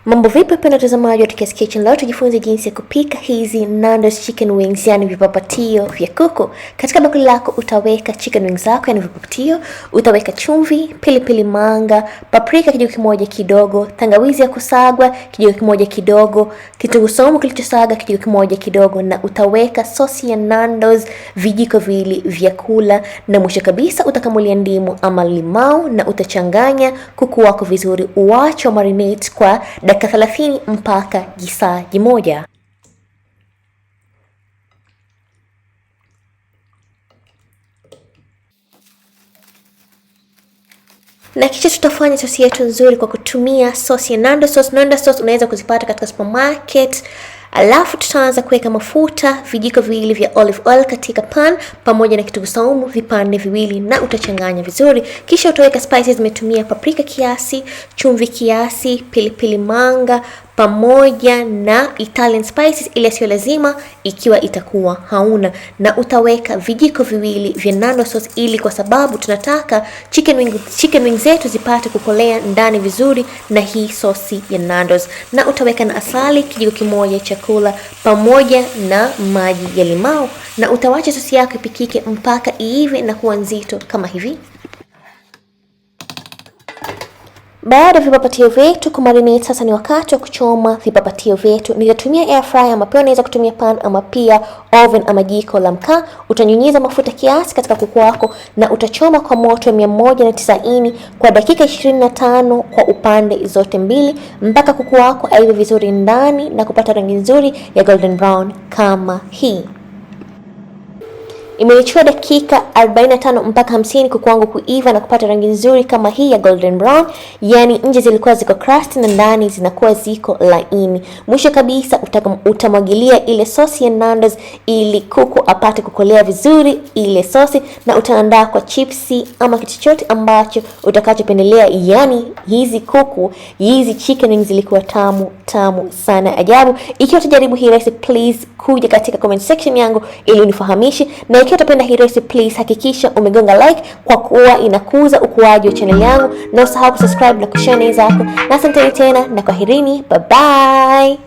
Mambo vipi wapendwa watazamaji wa Rukia's Kitchen? Leo tujifunze jinsi ya kupika hizi Nandos chicken wings, yani vipapatio vya kuku. Katika bakuli lako utaweka chicken wings zako, yani vipapatio, utaweka chumvi, pilipili manga, paprika kijiko kimoja kidogo, tangawizi ya kusagwa kijiko kimoja kidogo, kitunguu saumu kilichosaga kijiko kimoja kidogo, na utaweka sosi ya Nandos vijiko viwili vya kula, na mwisho kabisa utakamulia ndimu ama limau na utachanganya kuku wako vizuri. Uache marinate kwa dakika 30 mpaka saa moja. Na kisha tutafanya sosi yetu nzuri kwa kutumia sosi ya Nandos sauce. Nandos sauce unaweza kuzipata katika supermarket. Alafu tutaanza kuweka mafuta vijiko viwili vya olive oil katika pan pamoja na kitunguu saumu vipande viwili, na utachanganya vizuri. Kisha utaweka spices. Zimetumia paprika kiasi, chumvi kiasi, pilipili manga pamoja na Italian spices ile sio lazima ikiwa itakuwa hauna, na utaweka vijiko viwili vya Nandos sauce ili kwa sababu tunataka chicken wings zetu zipate kukolea ndani vizuri na hii sosi ya Nandos. Na utaweka na asali kijiko kimoja chakula pamoja na maji ya limau, na utawacha sosi yako ipikike mpaka iive na kuwa nzito kama hivi. Baada ya vipapatio vyetu kumarinate, sasa ni wakati wa kuchoma vipapatio vyetu. Nitatumia air fryer ama pia unaweza kutumia pan ama pia oven ama jiko la mkaa. Utanyunyiza mafuta kiasi katika kuku wako na utachoma kwa moto 190 kwa dakika 25 kwa upande zote mbili mpaka kuku wako aive vizuri ndani na kupata rangi nzuri ya golden brown kama hii. Imenichukua dakika 45 mpaka 50 kuku wangu kuiva na kupata rangi nzuri kama hii ya golden brown, yani nje zilikuwa ziko crusty na ndani zinakuwa ziko laini. Mwisho kabisa utamwagilia ile sosi ya Nandos ili kuku apate kukolea vizuri ile sosi, na utaandaa kwa chipsi ama kitu chochote ambacho utakachopendelea. Yani hizi chicken wings zilikuwa tamu sana ajabu. Ikiwa utajaribu hii recipe, please kuja katika comment section yangu ili unifahamishe, na ikiwa utapenda hii recipe, please hakikisha umegonga like kwa kuwa inakuza ukuaji wa channel yangu, na usahau kusubscribe na kushare na wenzako. Na asanteni tena na kwaherini, bye bye.